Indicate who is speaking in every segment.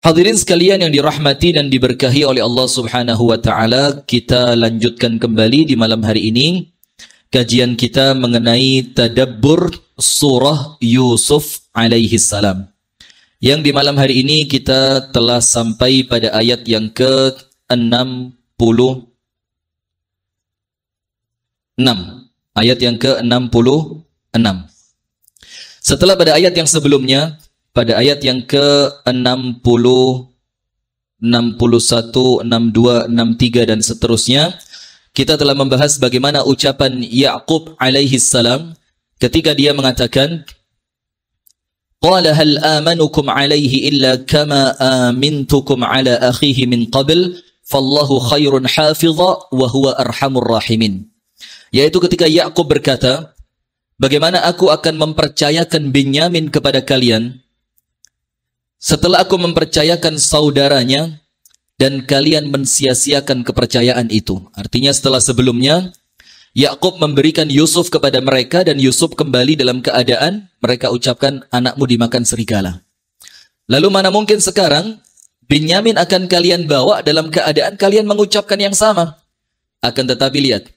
Speaker 1: Hadirin sekalian yang dirahmati dan diberkahi oleh Allah Subhanahu wa taala, kita lanjutkan kembali di malam hari ini kajian kita mengenai tadabbur surah Yusuf alaihi salam. Yang di malam hari ini kita telah sampai pada ayat yang ke-66. Ayat yang ke-66. Setelah pada ayat yang sebelumnya, pada ayat yang ke-60, 61, 62, 63 dan seterusnya, kita telah membahas bagaimana ucapan Ya'qub alaihi salam ketika dia mengatakan, "Qala hal amanukum alaihi illa kama amintukum ala akhihi min qabl, fallahu khairun hafidha wa huwa arhamur rahimin." Yaitu ketika Ya'qub berkata, bagaimana aku akan mempercayakan Binyamin kepada kalian setelah aku mempercayakan saudaranya dan kalian mensia-siakan kepercayaan itu. Artinya setelah sebelumnya Ya'qub memberikan Yusuf kepada mereka dan Yusuf kembali dalam keadaan mereka ucapkan anakmu dimakan serigala. Lalu mana mungkin sekarang Binyamin akan kalian bawa dalam keadaan kalian mengucapkan yang sama. Akan tetapi lihat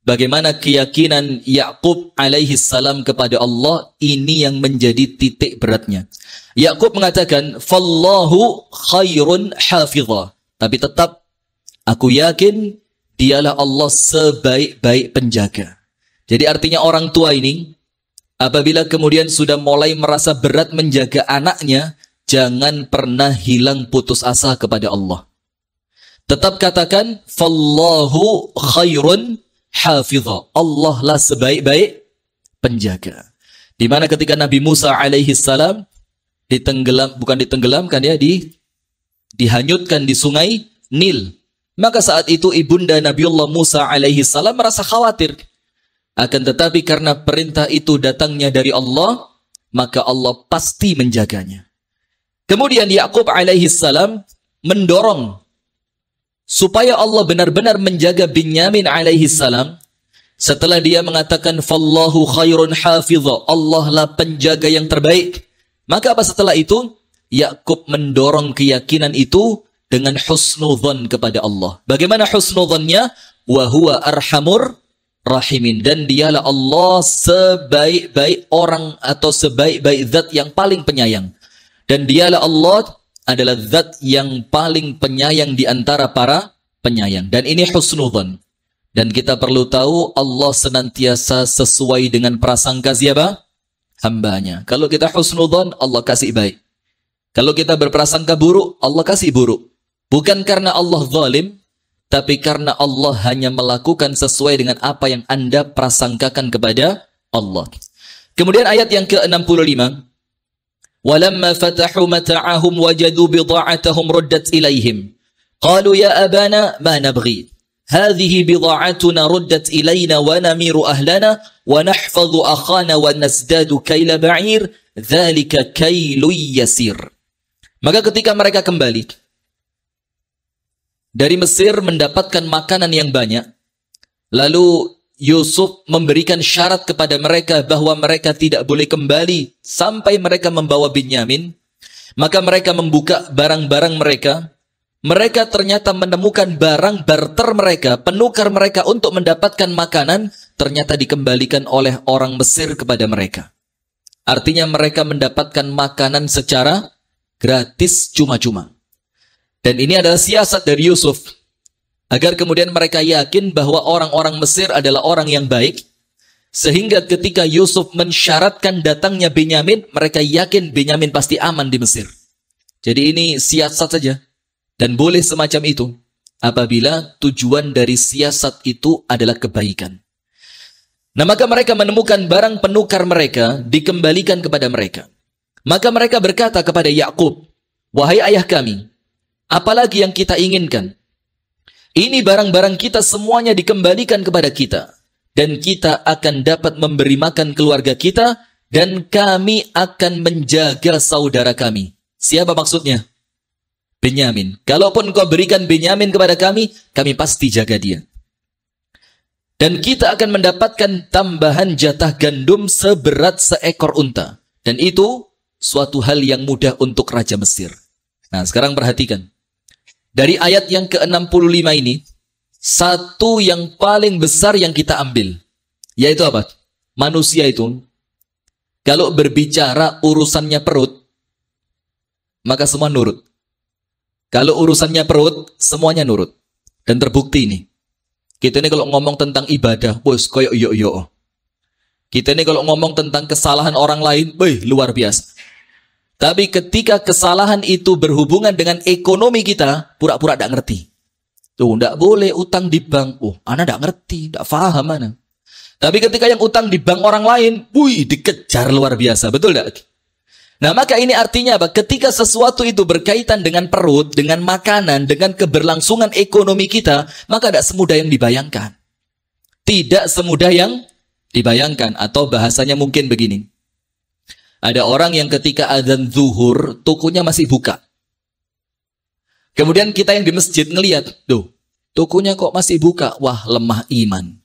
Speaker 1: bagaimana keyakinan Ya'qub alaihi salam kepada Allah, ini yang menjadi titik beratnya. Ya'qub mengatakan, "Fallahu khairun hafidha." Tapi tetap, aku yakin dialah Allah sebaik-baik penjaga. Jadi artinya orang tua ini, apabila kemudian sudah mulai merasa berat menjaga anaknya, jangan pernah hilang putus asa kepada Allah. Tetap katakan, "Fallahu khairun hafidha." Allah lah sebaik-baik penjaga. Di mana ketika Nabi Musa alaihi salam dihanyutkan di sungai Nil, maka saat itu ibunda Nabiullah Musa alaihi salam merasa khawatir. Akan tetapi karena perintah itu datangnya dari Allah, maka Allah pasti menjaganya. Kemudian Ya'qub alaihi salam mendorong supaya Allah benar-benar menjaga Binyamin alaihi salam. Setelah dia mengatakan fallahu khairun hafidha, Allah lah penjaga yang terbaik, maka apa setelah itu? Ya'qub mendorong keyakinan itu dengan husnudzon kepada Allah. Bagaimana husnudzonnya? Wa huwa arhamur rahimin, dan dialah Allah sebaik-baik orang atau sebaik-baik zat yang paling penyayang. Dan dialah Allah adalah zat yang paling penyayang di antara para penyayang. Dan ini husnudzon. Dan kita perlu tahu Allah senantiasa sesuai dengan prasangka siapa? Hambanya. Kalau kita husnudzon, Allah kasih baik. Kalau kita berprasangka buruk, Allah kasih buruk. Bukan karena Allah zalim, tapi karena Allah hanya melakukan sesuai dengan apa yang Anda prasangkakan kepada Allah. Kemudian ayat yang ke-65, "Walamma fatahu mata'ahum wajadu bidha'atahum ruddat ilaihim. Qalu ya abana ma nabghi. Hadhihi bidha'atuna ruddat ilaina wa namiru ahlana wa nahfadhu akhana wa nasdadu kayla ba'ir. Dzalika kailun yasir." Maka ketika mereka kembali dari Mesir mendapatkan makanan yang banyak, lalu Yusuf memberikan syarat kepada mereka bahwa mereka tidak boleh kembali sampai mereka membawa Binyamin. Maka mereka membuka barang-barang mereka. Mereka ternyata menemukan barang barter mereka, penukar mereka untuk mendapatkan makanan, ternyata dikembalikan oleh orang Mesir kepada mereka. Artinya mereka mendapatkan makanan secara gratis, cuma-cuma. Dan ini adalah siasat dari Yusuf, agar kemudian mereka yakin bahwa orang-orang Mesir adalah orang yang baik, sehingga ketika Yusuf mensyaratkan datangnya Binyamin, mereka yakin Binyamin pasti aman di Mesir. Jadi ini siasat saja, dan boleh semacam itu apabila tujuan dari siasat itu adalah kebaikan. Nah, maka mereka menemukan barang penukar mereka dikembalikan kepada mereka. Maka mereka berkata kepada Ya'qub, "Wahai ayah kami, apalagi yang kita inginkan? Ini barang-barang kita semuanya dikembalikan kepada kita, dan kita akan dapat memberi makan keluarga kita, dan kami akan menjaga saudara kami." Siapa maksudnya? Binyamin. Kalaupun kau berikan Binyamin kepada kami, kami pasti jaga dia. Dan kita akan mendapatkan tambahan jatah gandum seberat seekor unta. Dan itu suatu hal yang mudah untuk Raja Mesir. Nah, sekarang perhatikan. Dari ayat yang ke-65 ini, satu yang paling besar yang kita ambil, yaitu apa? Manusia itu, kalau berbicara urusannya perut, maka semua nurut. Kalau urusannya perut, semuanya nurut. Dan terbukti ini. Kita ini kalau ngomong tentang ibadah, bos, koyok yo. Kita ini kalau ngomong tentang kesalahan orang lain, luar biasa. Tapi ketika kesalahan itu berhubungan dengan ekonomi kita, pura-pura tidak ngerti. Tuh, tidak boleh utang di bank. Anak tidak ngerti, tidak paham mana. Tapi ketika yang utang di bank orang lain, dikejar luar biasa. Betul tidak? Nah, maka ini artinya apa? Ketika sesuatu itu berkaitan dengan perut, dengan makanan, dengan keberlangsungan ekonomi kita, maka tidak semudah yang dibayangkan. Tidak semudah yang dibayangkan. Atau bahasanya mungkin begini. Ada orang yang ketika adzan zuhur, tokonya masih buka. Kemudian kita yang di masjid ngelihat, tokonya kok masih buka? Wah, lemah iman.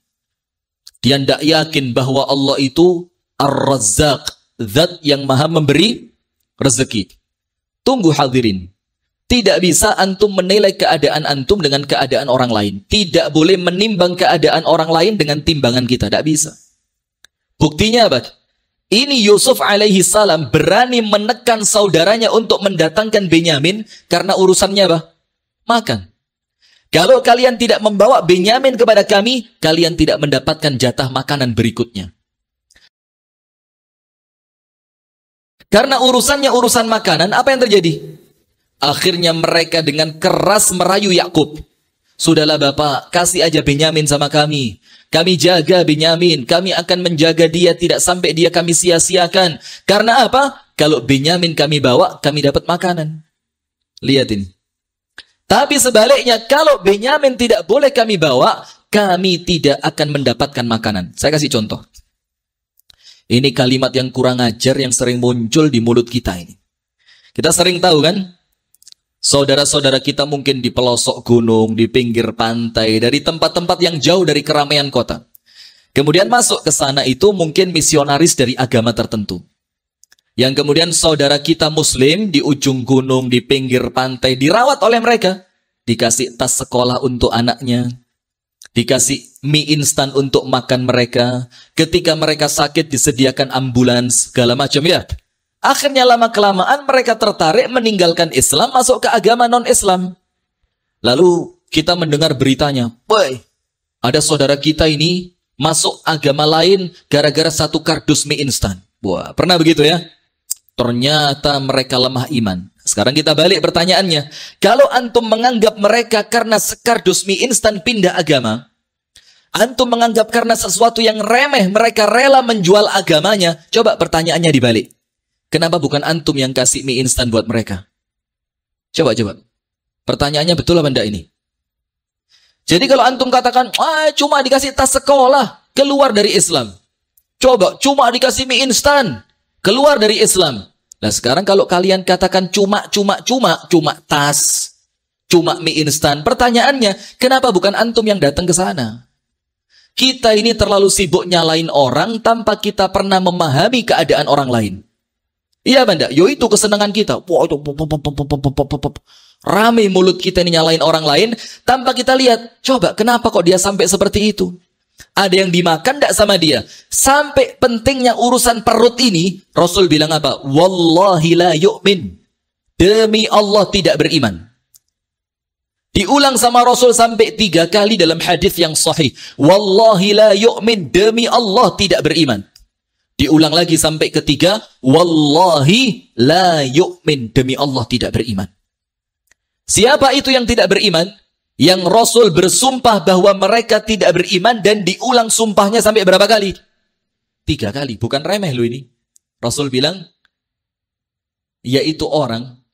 Speaker 1: Dia tidak yakin bahwa Allah itu Ar-Razzaq, zat yang maha memberi rezeki. Tunggu hadirin. Tidak bisa antum menilai keadaan antum dengan keadaan orang lain. Tidak boleh menimbang keadaan orang lain dengan timbangan kita. Tidak bisa. Buktinya apa? Ini Yusuf alaihi salam berani menekan saudaranya untuk mendatangkan Benyamin karena urusannya apa? Makan. Kalau kalian tidak membawa Benyamin kepada kami, kalian tidak mendapatkan jatah makanan berikutnya. Karena urusannya urusan makanan, apa yang terjadi? Akhirnya mereka dengan keras merayu Yakub. Sudahlah Bapak, kasih aja Benyamin sama kami. Kami jaga Benyamin, kami akan menjaga dia, tidak sampai dia kami sia-siakan. Karena apa? Kalau Benyamin kami bawa, kami dapat makanan. Lihat ini. Tapi sebaliknya, kalau Benyamin tidak boleh kami bawa, kami tidak akan mendapatkan makanan. Saya kasih contoh. Ini kalimat yang kurang ajar yang sering muncul di mulut kita ini. Kita sering tahu kan? Saudara-saudara kita mungkin di pelosok gunung, di pinggir pantai, dari tempat-tempat yang jauh dari keramaian kota. Kemudian masuk ke sana itu mungkin misionaris dari agama tertentu. Yang kemudian saudara kita muslim di ujung gunung, di pinggir pantai, dirawat oleh mereka. Dikasih tas sekolah untuk anaknya. Dikasih mie instan untuk makan mereka. Ketika mereka sakit disediakan ambulans, segala macam ya. Akhirnya lama-kelamaan mereka tertarik meninggalkan Islam, masuk ke agama non-Islam. Lalu kita mendengar beritanya, ada saudara kita ini masuk agama lain gara-gara satu kardus mie instan. Wah, pernah begitu ya? Ternyata mereka lemah iman. Sekarang kita balik pertanyaannya. Kalau antum menganggap mereka karena sekardus mie instan pindah agama, antum menganggap karena sesuatu yang remeh mereka rela menjual agamanya, coba pertanyaannya dibalik. Kenapa bukan antum yang kasih mie instan buat mereka? Coba. Pertanyaannya betul apa enggak ini? Jadi kalau antum katakan, cuma dikasih tas sekolah, keluar dari Islam. Coba, cuma dikasih mie instan, keluar dari Islam. Nah sekarang kalau kalian katakan cuma tas, cuma mie instan. Pertanyaannya, kenapa bukan antum yang datang ke sana? Kita ini terlalu sibuk nyalain orang tanpa kita pernah memahami keadaan orang lain. Iya benda, itu kesenangan kita. Rame mulut kita ini nyalain orang lain tanpa kita lihat. Coba kenapa kok dia sampai seperti itu? Ada yang dimakan tidak sama dia. Sampai pentingnya urusan perut ini, Rasul bilang apa? Wallahi la yu'min. Demi Allah tidak beriman. Diulang sama Rasul sampai 3 kali dalam hadis yang sahih. Wallahi la yu'min. Demi Allah tidak beriman. Diulang lagi sampai ketiga, wallahi la yu'min, demi Allah tidak beriman. Siapa itu yang tidak beriman? Yang Rasul bersumpah bahwa mereka tidak beriman dan diulang sumpahnya sampai berapa kali? 3 kali, bukan remeh lu ini. Rasul bilang, yaitu orang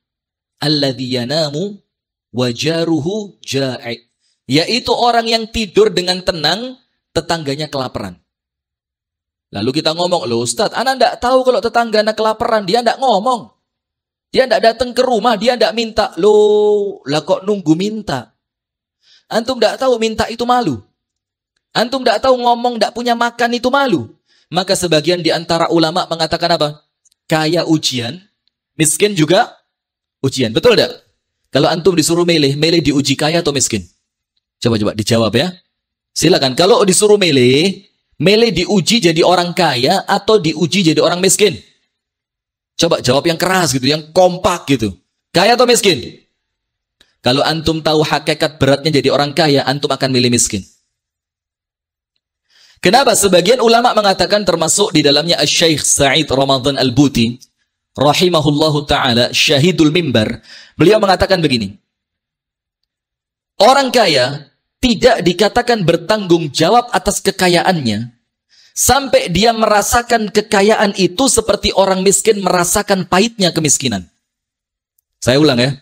Speaker 1: alladzi yanamu wa jaruhu ja'i. Yaitu orang yang tidur dengan tenang, tetangganya kelaparan. Lalu kita ngomong, loh Ustaz, anak tidak tahu kalau tetangga anak kelaparan, dia tidak ngomong. Dia tidak datang ke rumah, dia tidak minta. Loh, lah kok nunggu minta? Antum tidak tahu minta itu malu. Antum tidak tahu ngomong tidak punya makan itu malu. Maka sebagian di antara ulama mengatakan apa? Kaya ujian, miskin juga Ujian, betul tidak? Kalau antum disuruh milih, milih diuji kaya atau miskin? Coba-coba dijawab ya. Silakan. Kalau disuruh milih, milih diuji jadi orang kaya atau diuji jadi orang miskin? Coba jawab yang keras gitu, yang kompak gitu. Kaya atau miskin? Kalau antum tahu hakikat beratnya jadi orang kaya, antum akan milih miskin. Kenapa? Sebagian ulama mengatakan, termasuk di dalamnya Syekh Sa'id Ramadan Al-Buti rahimahullahu ta'ala, syahidul mimbar. Beliau mengatakan begini. Orang kaya tidak dikatakan bertanggung jawab atas kekayaannya sampai dia merasakan kekayaan itu seperti orang miskin merasakan pahitnya kemiskinan. Saya ulang ya.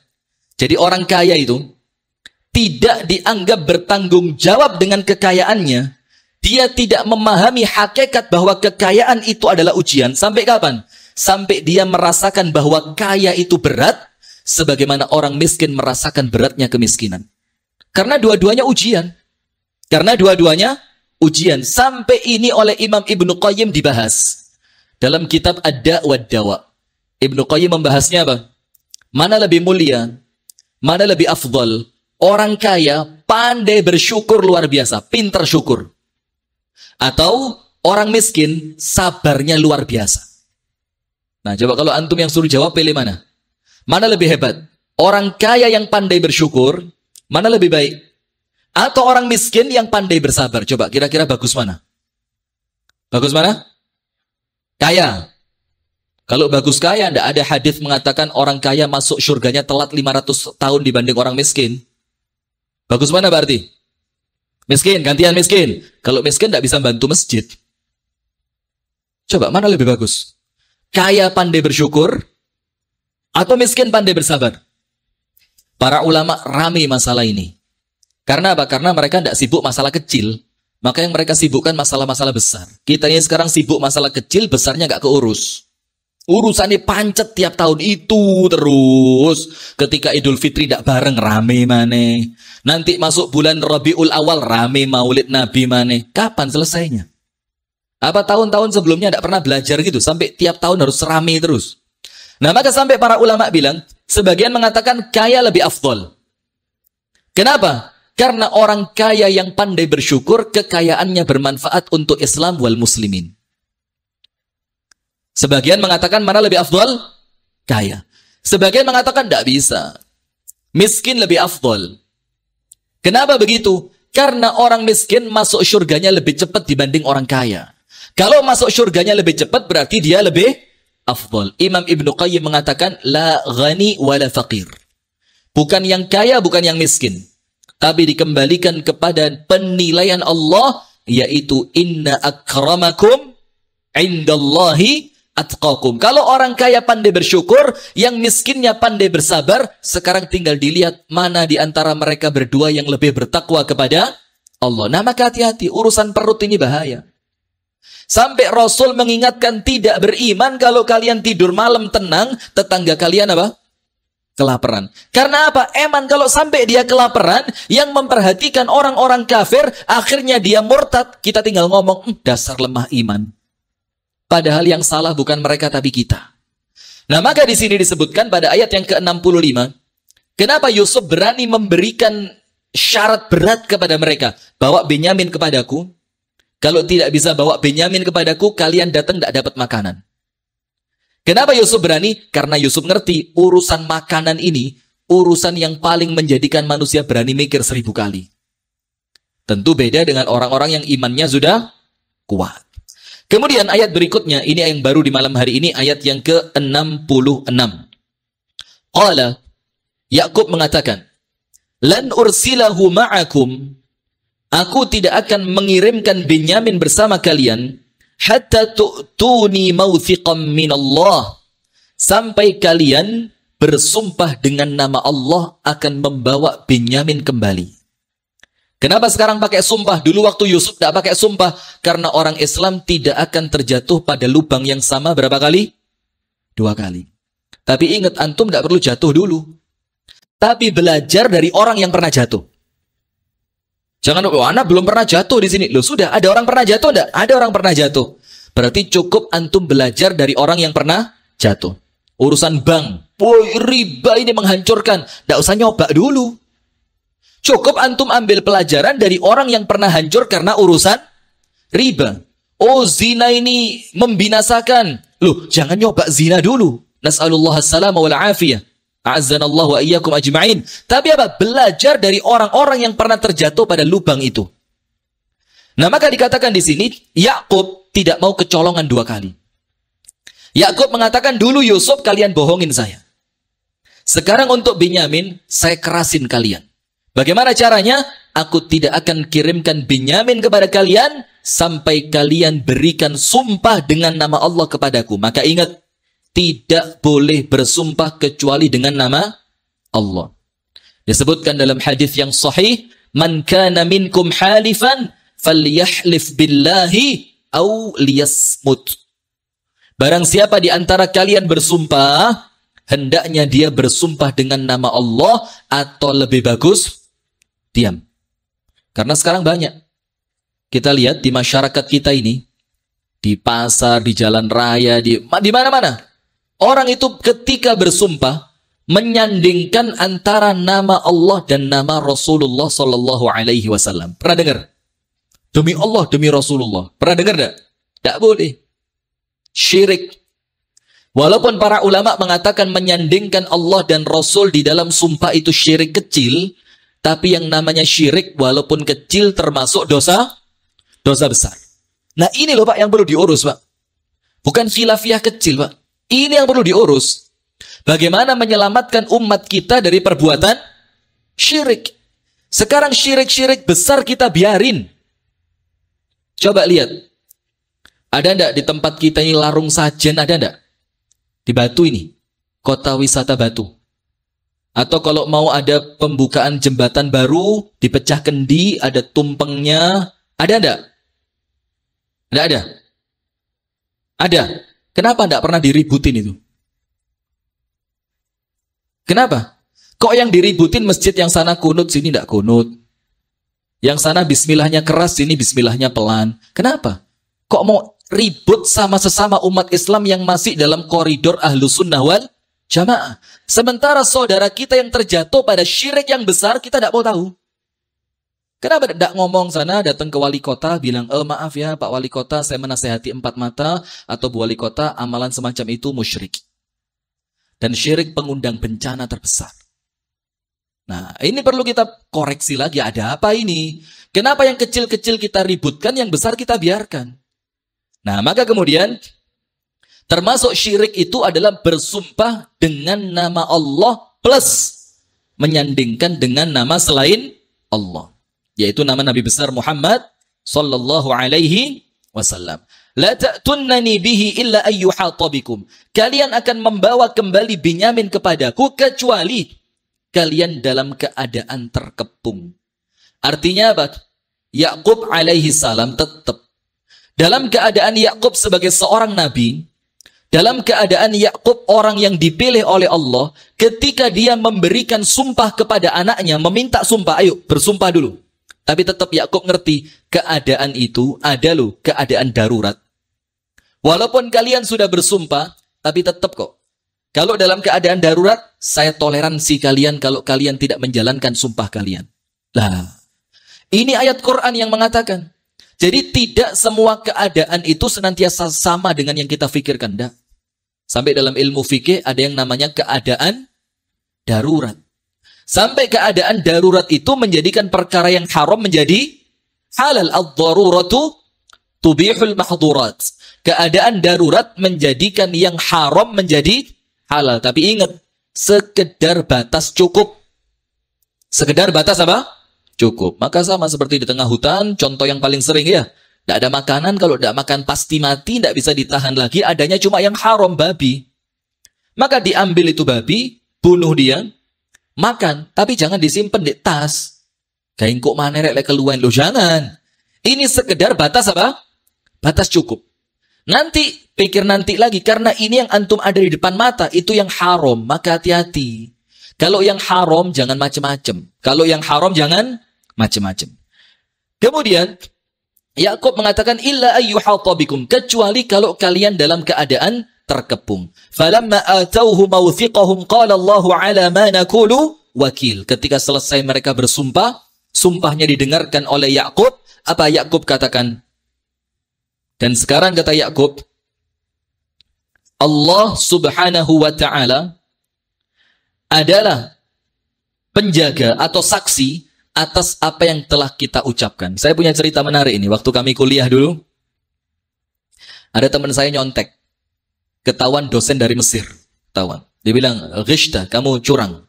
Speaker 1: Jadi orang kaya itu tidak dianggap bertanggung jawab dengan kekayaannya. Dia tidak memahami hakikat bahwa kekayaan itu adalah ujian. Sampai kapan? Sampai dia merasakan bahwa kaya itu berat, sebagaimana orang miskin merasakan beratnya kemiskinan. Karena dua-duanya ujian. Karena dua-duanya ujian. Sampai ini oleh Imam Ibnu Qayyim dibahas. Dalam kitab Ad-Da' wad-Dawa. Ibnu Qayyim membahasnya apa? Mana lebih mulia? Mana lebih afdal? Orang kaya pandai bersyukur luar biasa. Pintar syukur. Atau orang miskin sabarnya luar biasa. Nah, coba kalau antum yang suruh jawab, pilih mana? Mana lebih hebat? Orang kaya yang pandai bersyukur, mana lebih baik? Atau orang miskin yang pandai bersabar? Coba, kira-kira bagus mana? Bagus mana? Kaya. Kalau bagus kaya, tidak ada hadis mengatakan orang kaya masuk surganya telat 500 tahun dibanding orang miskin. Bagus mana berarti? Miskin, gantian miskin. Kalau miskin tidak bisa bantu masjid. Coba, mana lebih bagus? Kaya pandai bersyukur atau miskin pandai bersabar? Para ulama ramai masalah ini. Karena apa? Karena mereka tidak sibuk masalah kecil. Maka yang mereka sibukkan masalah-masalah besar. Kita ini sekarang sibuk masalah kecil, besarnya nggak keurus. Urusannya pancet tiap tahun itu terus. Ketika Idul Fitri tidak bareng, rame maneh. Nanti masuk bulan Rabiul Awal, rame maulid Nabi maneh. Kapan selesainya? Apa tahun-tahun sebelumnya tidak pernah belajar gitu? Sampai tiap tahun harus rame terus. Nah, maka sampai para ulama bilang, sebagian mengatakan kaya lebih afdol. Kenapa? Karena orang kaya yang pandai bersyukur, kekayaannya bermanfaat untuk Islam wal muslimin. Sebagian mengatakan mana lebih afdol? Kaya. Sebagian mengatakan tidak bisa. Miskin lebih afdol. Kenapa begitu? Karena orang miskin masuk surganya lebih cepat dibanding orang kaya. Kalau masuk surganya lebih cepat, berarti dia lebih afdal. Imam Ibnu Qayyim mengatakan, la ghani wa la faqir. Bukan yang kaya, bukan yang miskin. Tapi dikembalikan kepada penilaian Allah, yaitu inna akramakum indallahi atqakum. Kalau orang kaya pandai bersyukur, yang miskinnya pandai bersabar, sekarang tinggal dilihat mana di antara mereka berdua yang lebih bertakwa kepada Allah. Nah, maka hati-hati, urusan perut ini bahaya. Sampai Rasul mengingatkan tidak beriman kalau kalian tidur malam tenang, tetangga kalian apa? Kelaparan. Karena apa? Eman kalau sampai dia kelaparan, yang memperhatikan orang-orang kafir, akhirnya dia murtad, kita tinggal ngomong, dasar lemah iman. Padahal yang salah bukan mereka tapi kita. Nah, maka di sini disebutkan pada ayat yang ke-65, kenapa Yusuf berani memberikan syarat berat kepada mereka? Bawa Benyamin kepadaku. Kalau tidak bisa bawa Benyamin kepadaku, kalian datang tidak dapat makanan. Kenapa Yusuf berani? Karena Yusuf ngerti urusan makanan ini, urusan yang paling menjadikan manusia berani mikir 1000 kali. Tentu beda dengan orang-orang yang imannya sudah kuat. Kemudian ayat berikutnya, ini yang baru di malam hari ini, ayat yang ke-66. Qala, Yakub mengatakan, lan ursilahu ma'akum, aku tidak akan mengirimkan Benyamin bersama kalian hatta tu'tuni mawthiqam minallah, sampai kalian bersumpah dengan nama Allah akan membawa Benyamin kembali. Kenapa sekarang pakai sumpah? Dulu waktu Yusuf tidak pakai sumpah, karena orang Islam tidak akan terjatuh pada lubang yang sama berapa kali? 2 kali. Tapi ingat, antum tidak perlu jatuh dulu, tapi belajar dari orang yang pernah jatuh. Jangan, oh, anak belum pernah jatuh di sini. Loh, sudah ada orang pernah jatuh enggak? Ada orang pernah jatuh. Berarti cukup antum belajar dari orang yang pernah jatuh. Urusan bank, woi riba ini menghancurkan. Tidak usah nyoba dulu. Cukup antum ambil pelajaran dari orang yang pernah hancur karena urusan riba. Oh, zina ini membinasakan. Loh, jangan nyoba zina dulu. Nas'alullah as-salama wal afiyah. A'azzanallahu wa iyyakum ajma'in. Tapi apa? Belajar dari orang-orang yang pernah terjatuh pada lubang itu. Nah, maka dikatakan di sini, Yakub tidak mau kecolongan 2 kali. Yakub mengatakan, dulu Yusuf kalian bohongin saya. Sekarang untuk Binyamin, saya kerasin kalian. Bagaimana caranya? Aku tidak akan kirimkan Binyamin kepada kalian sampai kalian berikan sumpah dengan nama Allah kepadaku. Maka ingat, tidak boleh bersumpah kecuali dengan nama Allah. Disebutkan dalam hadis yang sahih, man kana minkum halifan falyahlif billahi au liyasmut. Barang siapa di antara kalian bersumpah, hendaknya dia bersumpah dengan nama Allah atau lebih bagus diam. Karena sekarang banyak kita lihat di masyarakat kita ini, di pasar, di jalan raya, di mana-mana. Orang itu ketika bersumpah menyandingkan antara nama Allah dan nama Rasulullah Sallallahu Alaihi Wasallam. Pernah dengar? Demi Allah, demi Rasulullah. Pernah dengar tidak? Tidak boleh. Syirik. Walaupun para ulama mengatakan menyandingkan Allah dan Rasul di dalam sumpah itu syirik kecil, tapi yang namanya syirik walaupun kecil termasuk dosa besar. Nah ini loh Pak yang perlu diurus Pak. Bukan khilafiyah kecil Pak. Ini yang perlu diurus. Bagaimana menyelamatkan umat kita dari perbuatan syirik. Sekarang syirik-syirik besar kita biarin. Coba lihat. Ada enggak di tempat kita ini larung sajen, ada enggak? Di Batu ini, kota wisata Batu. Atau kalau mau ada pembukaan jembatan baru, dipecah kendi, ada tumpengnya, ada enggak? Enggak ada? Ada. Kenapa enggak pernah diributin itu? Kenapa? Kok yang diributin masjid yang sana kunut, sini enggak kunut? Yang sana bismillahnya keras, sini bismillahnya pelan. Kenapa? Kok mau ribut sama sesama umat Islam yang masih dalam koridor Ahlus Sunnah wal Jamaah? Sementara saudara kita yang terjatuh pada syirik yang besar, kita tidak mau tahu. Kenapa tidak ngomong sana, datang ke wali kota, bilang, maaf ya Pak Wali Kota, saya menasehati 4 mata, atau Bu Wali Kota, amalan semacam itu musyrik. Dan syirik pengundang bencana terbesar. Nah, ini perlu kita koreksi lagi, ada apa ini? Kenapa yang kecil-kecil kita ributkan, yang besar kita biarkan? Nah, maka kemudian termasuk syirik itu adalah bersumpah dengan nama Allah plus menyandingkan dengan nama selain Allah, yaitu nama Nabi besar Muhammad sallallahu alaihi wasallam. La ta'tunnani bihi illa ayyuhata bikum. Kalian akan membawa kembali Binyamin kepadaku kecuali kalian dalam keadaan terkepung. Artinya apa? Yakub alaihi salam tetap dalam keadaan Yakub sebagai seorang nabi, dalam keadaan Yakub orang yang dipilih oleh Allah, ketika dia memberikan sumpah kepada anaknya, meminta sumpah, ayo bersumpah dulu. Tapi tetap Yakub ngerti, keadaan itu ada loh, keadaan darurat. Walaupun kalian sudah bersumpah, tapi tetap kok. Kalau dalam keadaan darurat, saya toleransi kalian kalau kalian tidak menjalankan sumpah kalian. Lah, ini ayat Quran yang mengatakan. Jadi tidak semua keadaan itu senantiasa sama dengan yang kita pikirkan. Enggak. Sampai dalam ilmu fikih ada yang namanya keadaan darurat. Sampai keadaan darurat itu menjadikan perkara yang haram menjadi halal. Ad-daruratu tubihul mahdurat. Keadaan darurat menjadikan yang haram menjadi halal. Tapi ingat, sekedar batas cukup. Sekedar batas apa? Cukup. Maka sama seperti di tengah hutan, contoh yang paling sering ya. Tidak ada makanan, kalau tidak makan pasti mati, tidak bisa ditahan lagi. Adanya cuma yang haram, babi. Maka diambil itu babi, bunuh dia, makan. Tapi jangan disimpan di tas. Kain kok mana rek keluain lo, jangan. Ini sekedar batas apa? Batas cukup. Nanti, pikir nanti lagi. Karena ini yang antum ada di depan mata, itu yang haram. Maka hati-hati. Kalau yang haram, jangan macam-macam. Kalau yang haram, jangan macam-macam. Kemudian Yakub mengatakan illa ayyuhata bikum, kecuali kalau kalian dalam keadaan terkepung. Falamma atauhu mawthiqahum qala Allahu ala ma naqulu wakil. Ketika selesai mereka bersumpah, sumpahnya didengarkan oleh Yakub. Apa Yakub katakan? Dan sekarang kata Yakub, Allah subhanahu wa ta'ala adalah penjaga atau saksi atas apa yang telah kita ucapkan. Saya punya cerita menarik ini. Waktu kami kuliah dulu, ada teman saya nyontek. Ketahuan dosen dari Mesir. Ketahuan. Dia bilang, Ghishta, kamu curang.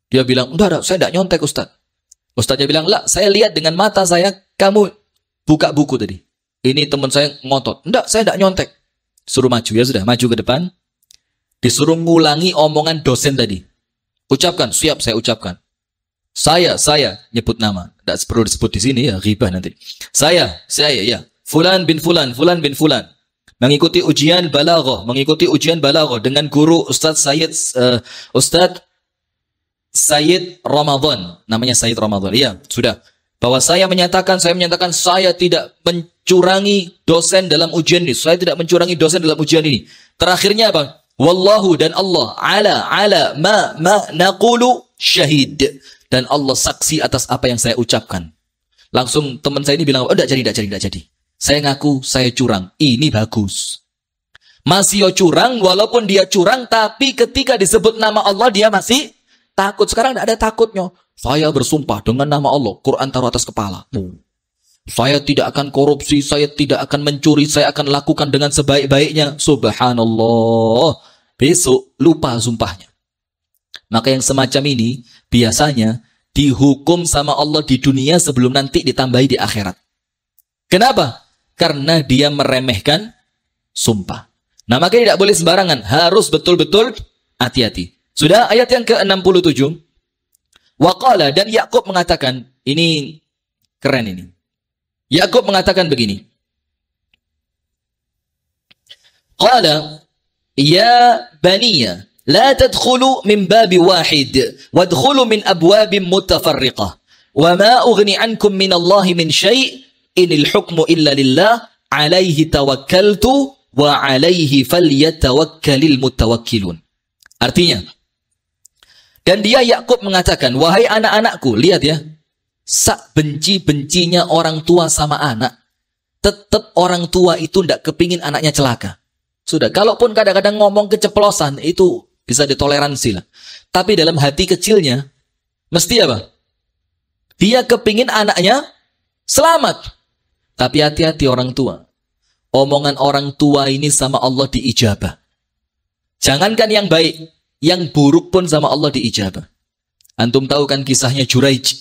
Speaker 1: Dia bilang, enggak, saya tidak nyontek Ustaz. Ustaznya bilang, lah, saya lihat dengan mata saya, kamu buka buku tadi. Ini teman saya ngotot. Enggak, saya tidak nyontek. Suruh maju, ya sudah, maju ke depan. Disuruh ngulangi omongan dosen tadi. Ucapkan, siap saya ucapkan. Saya, nyebut nama. Tidak perlu disebut di sini ya, ghibah nanti. Saya, ya. Fulan bin Fulan mengikuti ujian balaghah dengan guru Ustaz Sayyid Ramadan, namanya Sayyid Ramadan. Iya, sudah. Bahwa saya menyatakan saya tidak mencurangi dosen dalam ujian ini. Saya tidak mencurangi dosen dalam ujian ini. Terakhirnya apa? Wallahu dan Allah ala ma naqulu syahid. Dan Allah saksi atas apa yang saya ucapkan. Langsung teman saya ini bilang, oh, tidak jadi. Saya ngaku, saya curang. Ini bagus. Masih curang, walaupun dia curang, tapi ketika disebut nama Allah, dia masih takut. Sekarang tidak ada takutnya. Saya bersumpah dengan nama Allah. Quran taruh atas kepala. Saya tidak akan korupsi, saya tidak akan mencuri, saya akan lakukan dengan sebaik-baiknya. Subhanallah. Besok lupa sumpahnya. Maka yang semacam ini biasanya dihukum sama Allah di dunia sebelum nanti ditambahi di akhirat. Kenapa? Karena dia meremehkan sumpah. Nah, makanya tidak boleh sembarangan. Harus betul-betul hati-hati. Sudah ayat yang ke-67. Waqala, dan Yakub mengatakan, ini keren ini. Yakub mengatakan begini. Qala, ya baniya, la tadkhulu min babi wahid, wadkhulu min abwabin mutafarriqah. Wa ma ughni ankum min Allahi min syai', inil hukmu illa lillah, alaihi tawakkaltu, wa alaihi falyatawakkalil mutawakkilun. Artinya, dan dia Yakub mengatakan, wahai anak-anakku, lihat ya, sak benci-bencinya orang tua sama anak, tetap orang tua itu tidak kepingin anaknya celaka. Sudah, kalaupun kadang-kadang ngomong keceplosan, itu bisa ditoleransi lah. Tapi dalam hati kecilnya, mesti apa? Dia kepingin anaknya selamat. Tapi hati-hati orang tua. Omongan orang tua ini sama Allah diijabah. Jangankan yang baik, yang buruk pun sama Allah diijabah. Antum tahu kan kisahnya Juraij.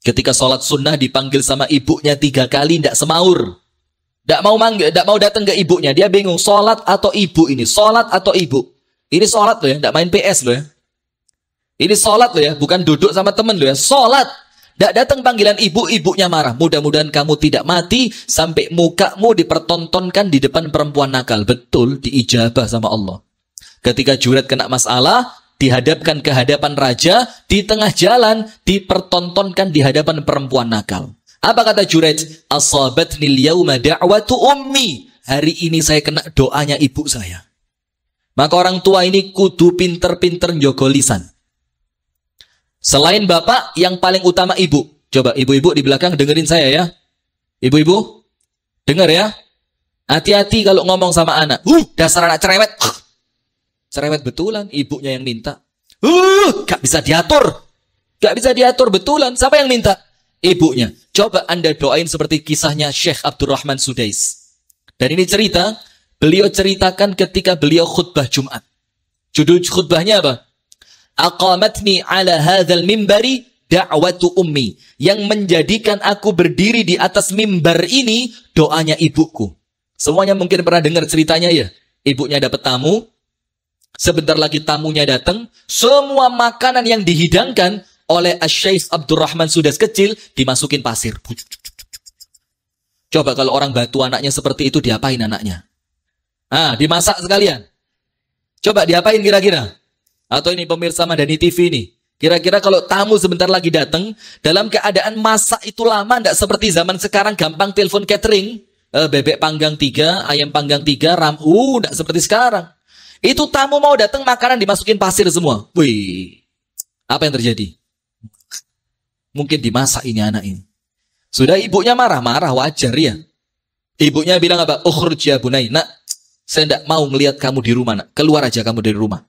Speaker 1: Ketika sholat sunnah dipanggil sama ibunya 3 kali, tidak semaur. Tidak mau datang ke ibunya. Dia bingung, sholat atau ibu ini. Sholat atau ibu. Ini sholat loh ya, tidak main PS loh ya. Ini sholat loh ya, bukan duduk sama temen loh ya. Sholat. Tidak datang panggilan ibu, ibunya marah. Mudah-mudahan kamu tidak mati sampai mukamu dipertontonkan di depan perempuan nakal. Betul, diijabah sama Allah. Ketika Juraij kena masalah, dihadapkan ke hadapan raja, di tengah jalan, dipertontonkan di hadapan perempuan nakal. Apa kata Juraij? Asabatnil yawma da'watu ummi. Hari ini saya kena doanya ibu saya. Maka orang tua ini kudu pinter-pinter njogo lisan. Selain bapak, yang paling utama ibu. Coba ibu-ibu di belakang dengerin saya ya. Ibu-ibu, dengar ya. Hati-hati kalau ngomong sama anak. Dasar anak cerewet. Cerewet betulan, ibunya yang minta. Gak bisa diatur. Gak bisa diatur betulan. Siapa yang minta? Ibunya. Coba Anda doain seperti kisahnya Syekh Abdurrahman Sudais. Dan ini cerita, beliau ceritakan ketika beliau khutbah Jumat. Judul khutbahnya apa? Aqamatni ala hadzal mimbari da'watu ummi. Yang menjadikan aku berdiri di atas mimbar ini, doanya ibuku. Semuanya mungkin pernah dengar ceritanya ya. Ibunya dapat tamu. Sebentar lagi tamunya datang, semua makanan yang dihidangkan oleh Syekh Abdurrahman Sudais kecil dimasukin pasir. Coba kalau orang batu anaknya seperti itu, diapain anaknya? Dimasak sekalian. Coba diapain kira-kira? Atau ini pemirsa Madani TV ini, kira-kira kalau tamu sebentar lagi datang, dalam keadaan masak itu lama, tidak seperti zaman sekarang gampang telepon catering. bebek panggang 3, ayam panggang 3, enggak seperti sekarang. Itu tamu mau datang makanan dimasukin pasir semua. Wih, apa yang terjadi? Mungkin dimasak ini anak ini. Sudah ibunya marah-marah, wajar ya. Ibunya bilang apa? Ukhruj ya bunai. Nak, saya tidak mau melihat kamu di rumah, nak. Keluar aja kamu dari rumah.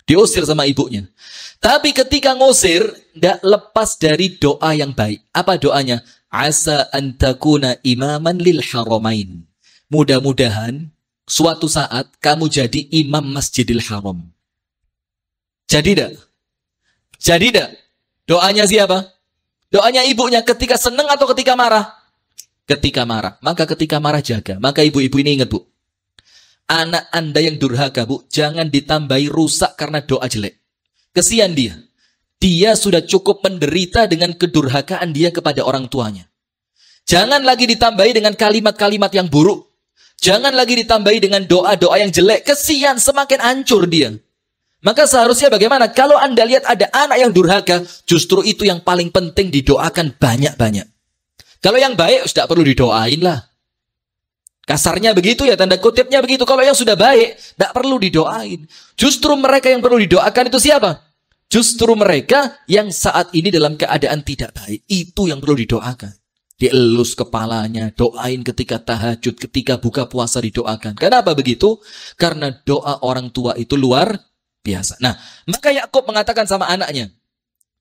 Speaker 1: Diusir sama ibunya. Tapi ketika ngusir, tidak lepas dari doa yang baik. Apa doanya? Asa antakuna imaman lil haramain. Mudah-mudahan suatu saat kamu jadi imam Masjidil Haram. Jadi tidak? Jadi tidak? Doanya siapa? Doanya ibunya ketika senang atau ketika marah? Ketika marah. Maka ketika marah jaga. Maka ibu-ibu ini ingat, Bu. Anak Anda yang durhaka, Bu, jangan ditambahi rusak karena doa jelek. Kesian dia. Dia sudah cukup menderita dengan kedurhakaan dia kepada orang tuanya. Jangan lagi ditambahi dengan kalimat-kalimat yang buruk. Jangan lagi ditambahi dengan doa-doa yang jelek. Kesian, semakin hancur dia. Maka seharusnya bagaimana? Kalau Anda lihat ada anak yang durhaka, justru itu yang paling penting didoakan banyak-banyak. Kalau yang baik, sudah perlu didoain lah. Kasarnya begitu ya, tanda kutipnya begitu. Kalau yang sudah baik, tidak perlu didoain. Justru mereka yang perlu didoakan itu siapa? Justru mereka yang saat ini dalam keadaan tidak baik. Itu yang perlu didoakan. Dielus kepalanya, doain ketika tahajud, ketika buka puasa didoakan. Kenapa begitu? Karena doa orang tua itu luar biasa. Nah, maka Yakub mengatakan sama anaknya,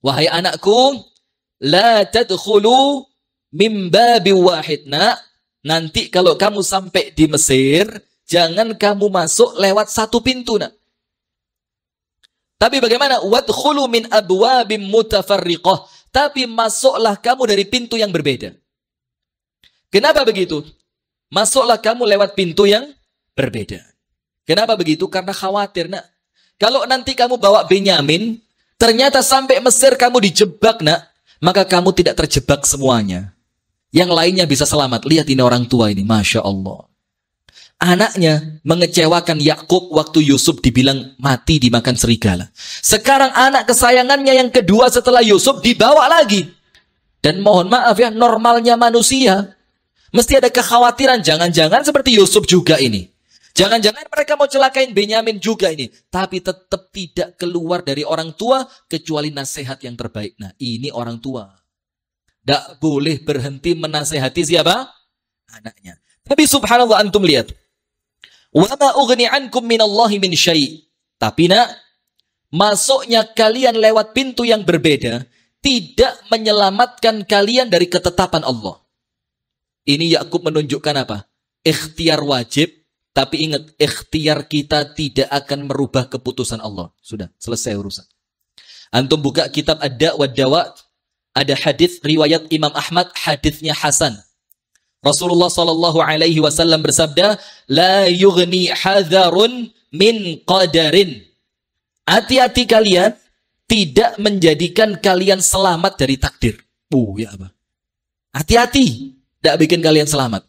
Speaker 1: wahai anakku, la tadkhulu min babi wahid. Nak, nanti kalau kamu sampai di Mesir, jangan kamu masuk lewat satu pintu, nak. Tapi bagaimana? Wadkhulu min abwabim mutafarriqah. Tapi masuklah kamu dari pintu yang berbeda. Kenapa begitu? Masuklah kamu lewat pintu yang berbeda. Kenapa begitu? Karena khawatir, nak. Kalau nanti kamu bawa Benyamin, ternyata sampai Mesir kamu dijebak, nak. Maka kamu tidak terjebak semuanya. Yang lainnya bisa selamat. Lihat ini orang tua ini, Masya Allah. Anaknya mengecewakan Yakub waktu Yusuf dibilang mati dimakan serigala. Sekarang anak kesayangannya yang kedua setelah Yusuf dibawa lagi. Dan mohon maaf ya, normalnya manusia. Mesti ada kekhawatiran, jangan-jangan seperti Yusuf juga ini. Jangan-jangan mereka mau celakain Benyamin juga ini. Tapi tetap tidak keluar dari orang tua kecuali nasihat yang terbaik. Nah, ini orang tua. Tidak boleh berhenti menasehati siapa? Anaknya. Tapi subhanallah, antum lihat. Wa ma ughni ankum minallahi min syai'. Tapi nak, masuknya kalian lewat pintu yang berbeda tidak menyelamatkan kalian dari ketetapan Allah. Ini Yakub menunjukkan apa? Ikhtiar wajib. Tapi ingat, ikhtiar kita tidak akan merubah keputusan Allah. Sudah, selesai urusan. Antum buka kitab Ad-Da' wa Dawa', ada hadis riwayat Imam Ahmad, hadisnya Hasan. Rasulullah SAW bersabda, la yughni hadharun min qadarin. Hati-hati kalian, tidak menjadikan kalian selamat dari takdir. Ya apa? Hati-hati, tidak bikin kalian selamat.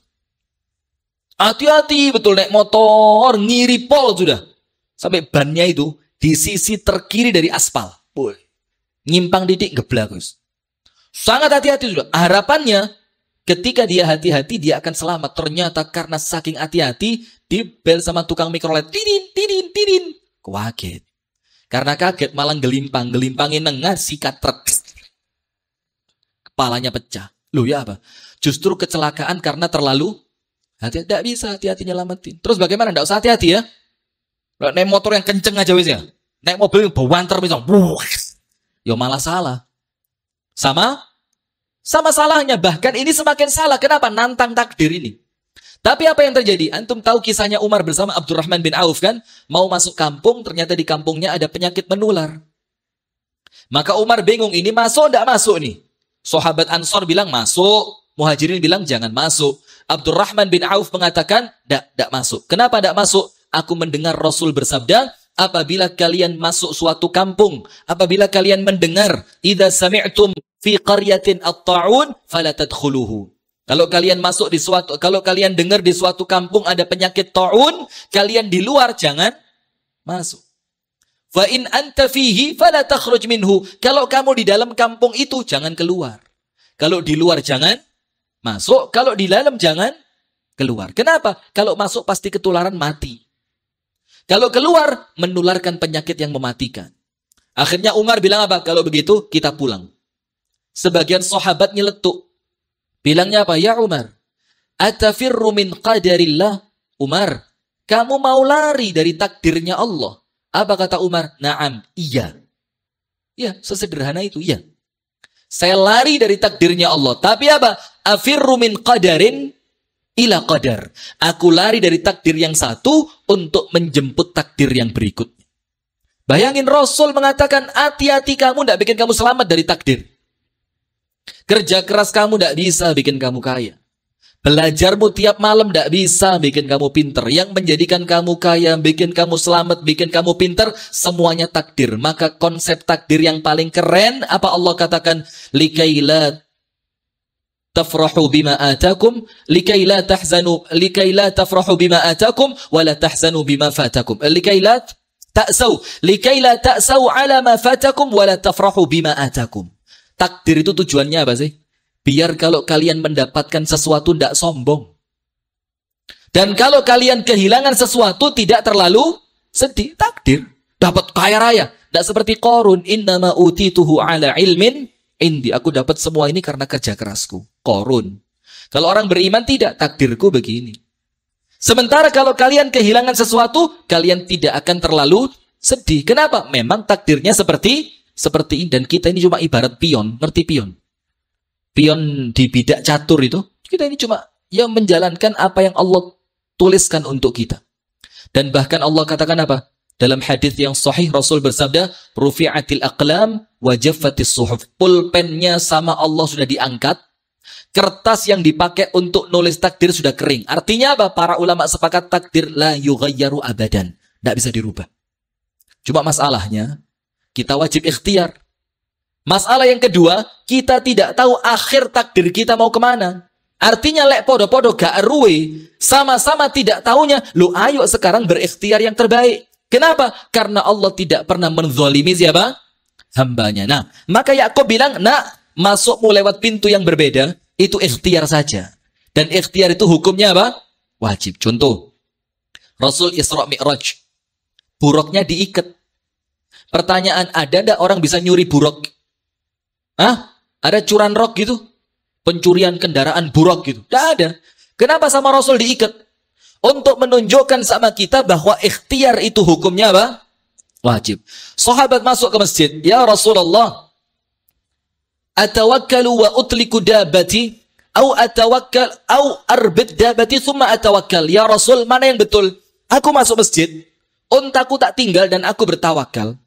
Speaker 1: Hati-hati betul naik motor, ngiri pol sudah. Sampai bannya itu di sisi terkiri dari aspal. Nyimpang didik geblak. Sangat hati-hati sudah. Harapannya ketika dia hati-hati dia akan selamat. Ternyata karena saking hati-hati dibel sama tukang mikrolet. Tidin. Kaget. Karena kaget malah gelimpangin nengah sikat truk. Kepalanya pecah. Loh ya apa? Justru kecelakaan karena terlalu hati-hati. Tidak bisa hati-hati nyelamatin. Terus bagaimana? Tidak usah hati-hati ya. Naik motor yang kenceng aja wis ya. Naik mobil yang bawanter misalnya. Ya malah salah. Sama salahnya. Bahkan ini semakin salah. Kenapa? Nantang takdir ini. Tapi apa yang terjadi? Antum tahu kisahnya Umar bersama Abdurrahman bin Auf kan? Mau masuk kampung, ternyata di kampungnya ada penyakit menular. Maka Umar bingung, ini masuk tidak masuk nih? Sahabat Ansor bilang masuk. Muhajirin bilang jangan masuk. Abdurrahman bin Auf mengatakan, tidak masuk. Kenapa tidak masuk? Aku mendengar Rasul bersabda, apabila kalian masuk suatu kampung, apabila kalian mendengar, idza sami'tum fi qaryatin at-ta'un fala tadkhuluhu. Kalau kalian masuk di suatu, kalau kalian dengar di suatu kampung ada penyakit ta'un, kalian di luar jangan masuk. Fa in anta fihi fala takhruj minhu. Kalau kamu di dalam kampung itu jangan keluar. Kalau di luar jangan masuk, kalau di dalam jangan keluar. Kenapa? Kalau masuk pasti ketularan mati. Kalau keluar, menularkan penyakit yang mematikan. Akhirnya Umar bilang apa? Kalau begitu, kita pulang. Sebagian sahabat nyeletuk. Bilangnya apa? Ya Umar, atafirru min qadarillah. Umar, kamu mau lari dari takdirnya Allah. Apa kata Umar? Naam, iya. Ya, sesederhana itu, iya. Saya lari dari takdirnya Allah. Tapi apa? Afirru min qadarin ila qadar. Aku lari dari takdir yang satu untuk menjemput takdir yang berikutnya. Bayangin Rasul mengatakan, hati-hati kamu tidak bikin kamu selamat dari takdir. Kerja keras kamu tidak bisa bikin kamu kaya. Belajarmu tiap malam tidak bisa bikin kamu pinter. Yang menjadikan kamu kaya, bikin kamu selamat, bikin kamu pinter, semuanya takdir. Maka konsep takdir yang paling keren, apa Allah katakan? Likaila tafrahu bima atakum, likaila tafrahu bima atakum, wala tahzanu bima fatakum. Likaila ta'sau ala ma fatakum, wala tafrahu bima atakum. Takdir itu tujuannya apa sih? Biar kalau kalian mendapatkan sesuatu tidak sombong. Dan kalau kalian kehilangan sesuatu tidak terlalu sedih. Takdir. Dapat kaya raya. Tidak seperti Qarun. Innama utituhu ala ilmin indi. Aku dapat semua ini karena kerja kerasku. Qarun. Kalau orang beriman tidak. Takdirku begini. Sementara kalau kalian kehilangan sesuatu, kalian tidak akan terlalu sedih. Kenapa? Memang takdirnya seperti ini. Dan kita ini cuma ibarat pion. Ngerti pion? Pion di bidak catur itu, kita ini cuma yang menjalankan apa yang Allah tuliskan untuk kita. Dan bahkan Allah katakan apa? Dalam hadis yang sahih Rasul bersabda, rufi'atil aqlam wa jaffatis suhuf. Pulpennya sama Allah sudah diangkat, kertas yang dipakai untuk nulis takdir sudah kering. Artinya apa? Para ulama sepakat takdir la yughayyaru abadan. Tidak bisa dirubah. Cuma masalahnya, kita wajib ikhtiar. Masalah yang kedua, kita tidak tahu akhir takdir kita mau kemana. Artinya lek podo-podo gak ruwe, sama-sama tidak tahunya, lu ayo sekarang berikhtiar yang terbaik. Kenapa? Karena Allah tidak pernah menzalimi siapa? Hambanya. Nah, maka Yakub bilang, nak, masukmu lewat pintu yang berbeda, itu ikhtiar saja. Dan ikhtiar itu hukumnya apa? Wajib. Contoh, Rasul Isra Mi'raj, buruknya diikat. Pertanyaan, ada ndak orang bisa nyuri buruk? Hah? Ada curanrok gitu? Pencurian kendaraan buruk gitu? Tidak ada. Kenapa sama Rasul diikat? Untuk menunjukkan sama kita bahwa ikhtiar itu hukumnya apa? Wajib. Sahabat masuk ke masjid. Ya Rasulullah, atawakkalu wa utliku dabati, au arbit dabati thumma atawakkal. Ya Rasul, mana yang betul? Aku masuk masjid, untaku tak tinggal dan aku bertawakal.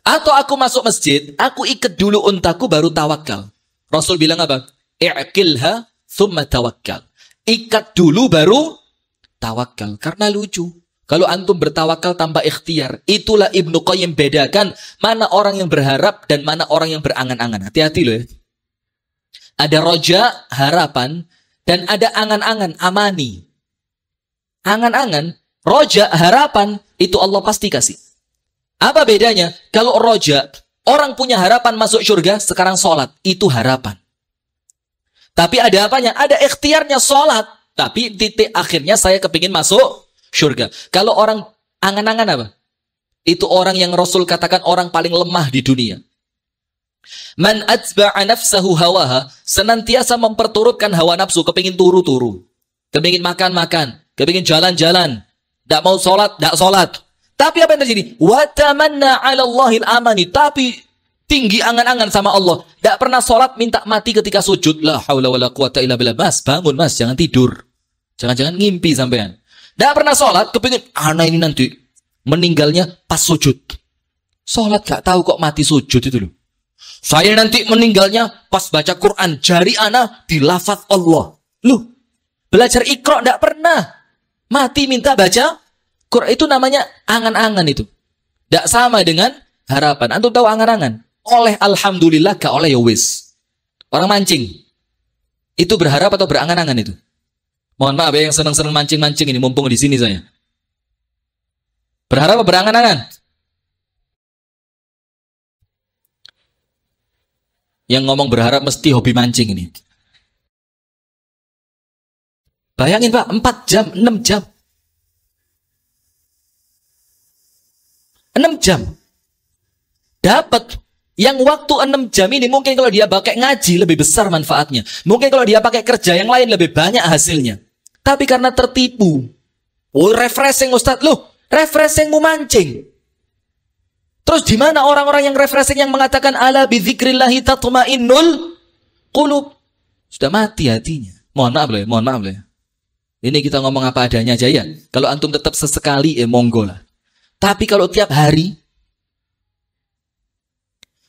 Speaker 1: Atau aku masuk masjid, aku ikat dulu untaku baru tawakal. Rasul bilang apa? I'qilha thumma tawakkal. Ikat dulu baru tawakal. Karena lucu. Kalau antum bertawakal tanpa ikhtiar, itulah Ibnu Qayyim bedakan mana orang yang berharap dan mana orang yang berangan-angan. Hati-hati loh ya. Ada roja, harapan, dan ada angan-angan, amani. Angan-angan, roja, harapan, itu Allah pasti kasih. Apa bedanya? Kalau roja, orang punya harapan masuk surga, sekarang sholat. Itu harapan. Tapi ada apanya? Ada ikhtiarnya sholat. Tapi titik akhirnya saya kepingin masuk surga. Kalau orang angan-angan apa? Itu orang yang Rasul katakan orang paling lemah di dunia. Man atba'a nafsahu hawaha, senantiasa memperturutkan hawa nafsu, kepingin turu-turu. Kepingin makan-makan. Kepingin jalan-jalan. Tidak mau sholat, tidak sholat. Tapi apa yang terjadi? Wa tamanna 'ala Allahil amani. Tapi tinggi angan-angan sama Allah. Tidak pernah sholat, minta mati ketika sujud. La haula wala quwata illa billah. Mas, bangun mas, jangan tidur. Jangan-jangan ngimpi sampean. Tidak pernah sholat, kepingin anak ini nanti meninggalnya pas sujud. Sholat gak tahu kok mati sujud itu loh. Saya nanti meninggalnya pas baca Quran. Jari anak di lafaz Allah. Loh, belajar Iqra tidak pernah. Mati minta baca Quran, itu namanya angan-angan itu. Tidak sama dengan harapan. Antum tahu angan-angan? Oleh alhamdulillah, gak oleh ya wis. Orang mancing. Itu berharap atau berangan-angan itu? Mohon maaf ya yang senang-senang mancing-mancing ini, mumpung di sini saya. Berharap atau berangan-angan? Yang ngomong berharap mesti hobi mancing ini. Bayangin Pak, 4 jam, 6 jam. 6 jam. Dapat. Yang waktu 6 jam ini mungkin kalau dia pakai ngaji lebih besar manfaatnya. Mungkin kalau dia pakai kerja yang lain lebih banyak hasilnya. Tapi karena tertipu. Oh, refreshing Ustadz. Loh, refreshingmu mancing. Terus di mana orang-orang yang refreshing yang mengatakan ala bidzikrillahi tatmainnul qulub? Sudah mati hatinya. Mohon maaf loh ya. Ini kita ngomong apa adanya aja ya. Kalau antum tetap sesekali monggo lah. Tapi kalau tiap hari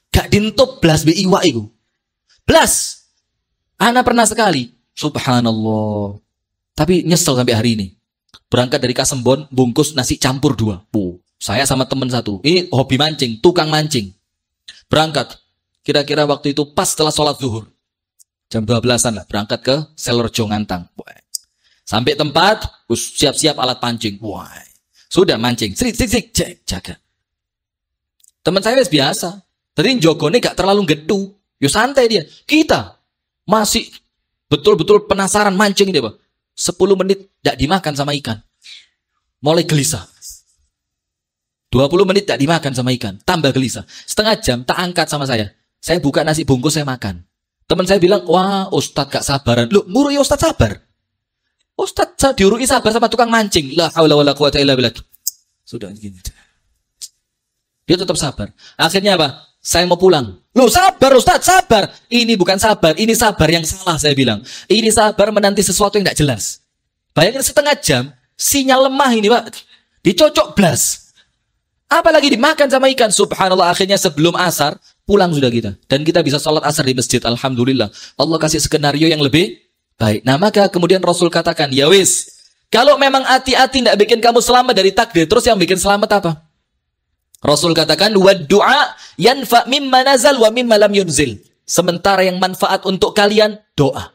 Speaker 1: gak dintup blas be iwak itu. Blas. Ana pernah sekali. Subhanallah. Tapi nyesel sampai hari ini. Berangkat dari Kasembon, bungkus nasi campur 2. Saya sama teman satu. Ini hobi mancing, tukang mancing. Berangkat. Kira-kira waktu itu pas setelah sholat zuhur. Jam 12-an lah. Berangkat ke Selorjo Ngantang. Sampai tempat, siap-siap alat pancing. Sudah mancing. Srik, jaga. Teman saya biasa. Tadi jogone gak terlalu gedu. Yo santai dia. Kita masih betul-betul penasaran mancing dia, Pak. 10 menit gak dimakan sama ikan. Mulai gelisah. 20 menit gak dimakan sama ikan. Tambah gelisah. Setengah jam tak angkat sama saya. Saya buka nasi bungkus, saya makan. Teman saya bilang, wah Ustadz gak sabaran. Loh, muru ya Ustadz sabar. Ustadz diurui sabar sama tukang mancing. La haula wala quwata illa billah. Sudah gini. Dia tetap sabar. Akhirnya apa? Saya mau pulang. Loh sabar Ustadz, sabar. Ini bukan sabar, ini sabar yang salah saya bilang. Ini sabar menanti sesuatu yang tidak jelas. Bayangin setengah jam, sinyal lemah ini Pak. Dicocok blas. Apalagi dimakan sama ikan. Subhanallah, akhirnya sebelum asar, pulang sudah kita. Dan kita bisa sholat asar di masjid. Alhamdulillah. Allah kasih skenario yang lebih baik. Nah maka kemudian Rasul katakan, ya wis. Kalau memang hati-hati tidak bikin kamu selamat dari takdir, terus yang bikin selamat apa? Rasul katakan, wa du'a yanfa mimma nazal wa mimma lam yunzil. Sementara yang manfaat untuk kalian, doa.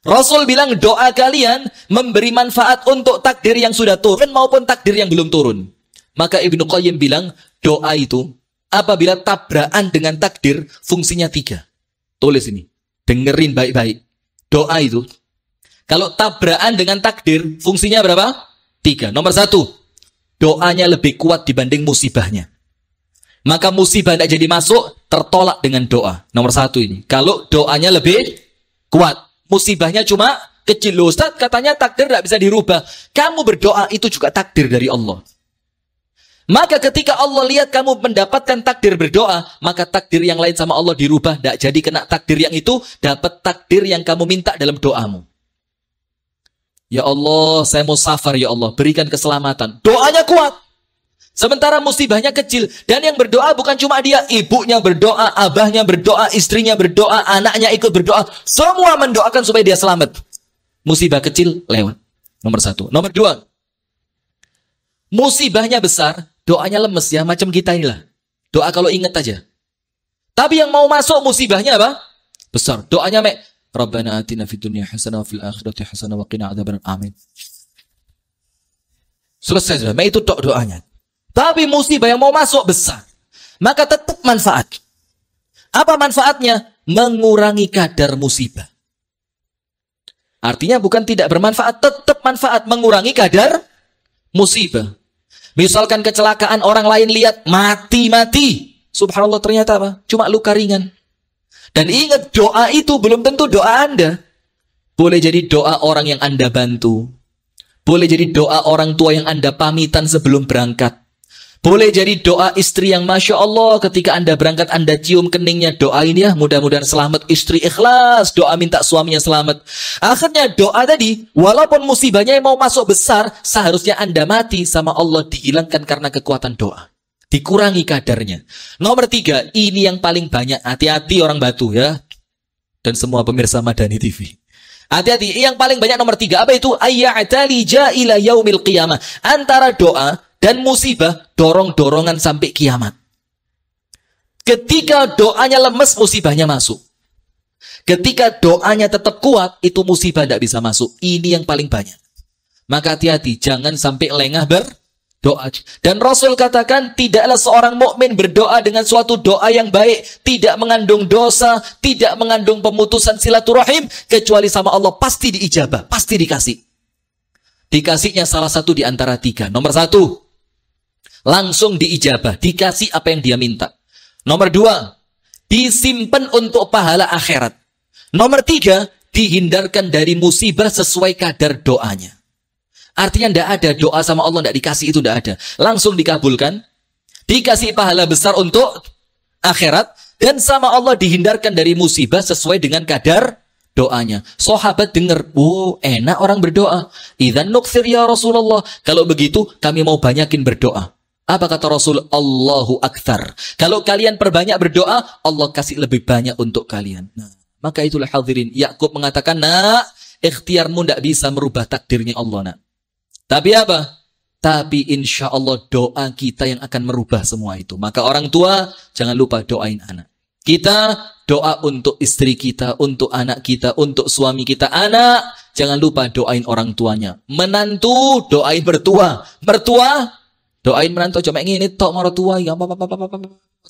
Speaker 1: Rasul bilang doa kalian memberi manfaat untuk takdir yang sudah turun maupun takdir yang belum turun. Maka Ibnu Qayyim bilang, doa itu apabila tabrakan dengan takdir, fungsinya 3. Tulis ini, dengerin baik-baik. Doa itu, kalau tabrakan dengan takdir, fungsinya berapa? 3. Nomor 1. Doanya lebih kuat dibanding musibahnya. Maka musibah tidak jadi masuk, tertolak dengan doa. Nomor 1 ini. Kalau doanya lebih kuat, musibahnya cuma kecil. Loh Ustaz, katanya takdir tidak bisa dirubah. Kamu berdoa itu juga takdir dari Allah. Maka ketika Allah lihat kamu mendapatkan takdir berdoa, maka takdir yang lain sama Allah dirubah. Tidak jadi kena takdir yang itu, dapat takdir yang kamu minta dalam doamu. Ya Allah, saya mau safar ya Allah, berikan keselamatan. Doanya kuat. Sementara musibahnya kecil. Dan yang berdoa bukan cuma dia, ibunya berdoa, abahnya berdoa, istrinya berdoa, anaknya ikut berdoa. Semua mendoakan supaya dia selamat. Musibah kecil lewat. Nomor 1. Nomor 2. Musibahnya besar, doanya lemes ya, macam kita inilah. Doa kalau ingat aja. Tapi yang mau masuk musibahnya apa? Besar. Doanya Rabbana atina fid dunya hasanah wa fil akhirati hasanah wa qina adzabannar. Amin. Selesai sudah. Itu doanya. Tapi musibah yang mau masuk besar. Maka tetap manfaat. Apa manfaatnya? Mengurangi kadar musibah. Artinya bukan tidak bermanfaat, tetap manfaat, mengurangi kadar musibah. Misalkan kecelakaan, orang lain lihat mati. Subhanallah, ternyata apa? Cuma luka ringan. Dan ingat, doa itu belum tentu doa Anda. Boleh jadi doa orang yang Anda bantu. Boleh jadi doa orang tua yang Anda pamitan sebelum berangkat. Boleh jadi doa istri yang Masya Allah ketika Anda berangkat, Anda cium keningnya, doain ya, mudah-mudahan selamat, istri ikhlas, doa minta suaminya selamat. Akhirnya doa tadi, walaupun musibahnya yang mau masuk besar, seharusnya Anda mati sama Allah dihilangkan karena kekuatan doa. Dikurangi kadarnya. Nomor 3, ini yang paling banyak. Hati-hati orang Batu ya. Dan semua pemirsa Madani TV. Hati-hati, yang paling banyak nomor 3. Apa itu? Ayya'talija ila yaumil qiyamah. Antara doa dan musibah, dorong-dorongan sampai kiamat. Ketika doanya lemes, musibahnya masuk. Ketika doanya tetap kuat, itu musibah tidak bisa masuk. Ini yang paling banyak. Maka hati-hati, jangan sampai lengah Doa. Dan Rasul katakan, tidaklah seorang mukmin berdoa dengan suatu doa yang baik, tidak mengandung dosa, tidak mengandung pemutusan silaturahim, kecuali sama Allah pasti diijabah, pasti dikasih. Dikasihnya salah satu di antara tiga. Nomor satu, langsung diijabah, dikasih apa yang dia minta. Nomor dua, disimpan untuk pahala akhirat. Nomor tiga, dihindarkan dari musibah sesuai kadar doanya. Artinya tidak ada doa sama Allah tidak dikasih, itu tidak ada. Langsung dikabulkan, dikasih pahala besar untuk akhirat, dan sama Allah dihindarkan dari musibah sesuai dengan kadar doanya. Sahabat dengar, oh enak orang berdoa. Idzan nukthir ya Rasulullah. Kalau begitu kami mau banyakin berdoa. Apa kata Rasul? Allahu akthar. Kalau kalian perbanyak berdoa, Allah kasih lebih banyak untuk kalian. Nah, maka itulah hadirin. Yakub mengatakan, nak, ikhtiarmu tidak bisa merubah takdirnya Allah, nak. Tapi apa? Tapi insya Allah doa kita yang akan merubah semua itu. Maka orang tua, jangan lupa doain anak. Kita doa untuk istri kita, untuk anak kita, untuk suami kita. Anak, jangan lupa doain orang tuanya. Menantu, doain mertua. Mertua, doain menantu. Cuma ini tok mertua.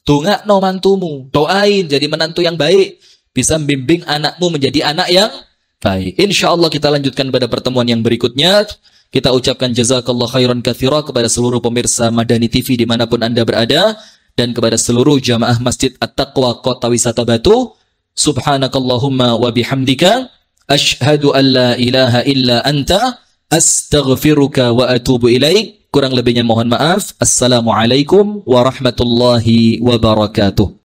Speaker 1: Tungak no mantumu. Doain jadi menantu yang baik. Bisa membimbing anakmu menjadi anak yang baik. Insya Allah kita lanjutkan pada pertemuan yang berikutnya. Kita ucapkan jazakallah khairan katsira kepada seluruh pemirsa Madani TV dimanapun Anda berada, dan kepada seluruh jamaah Masjid At-Taqwa Kota Wisata Batu. Subhanakallahumma wa bihamdika asyhadu an la ilaha illa anta astaghfiruka wa atubu ilaik. Kurang lebihnya mohon maaf. Assalamualaikum warahmatullahi wabarakatuh.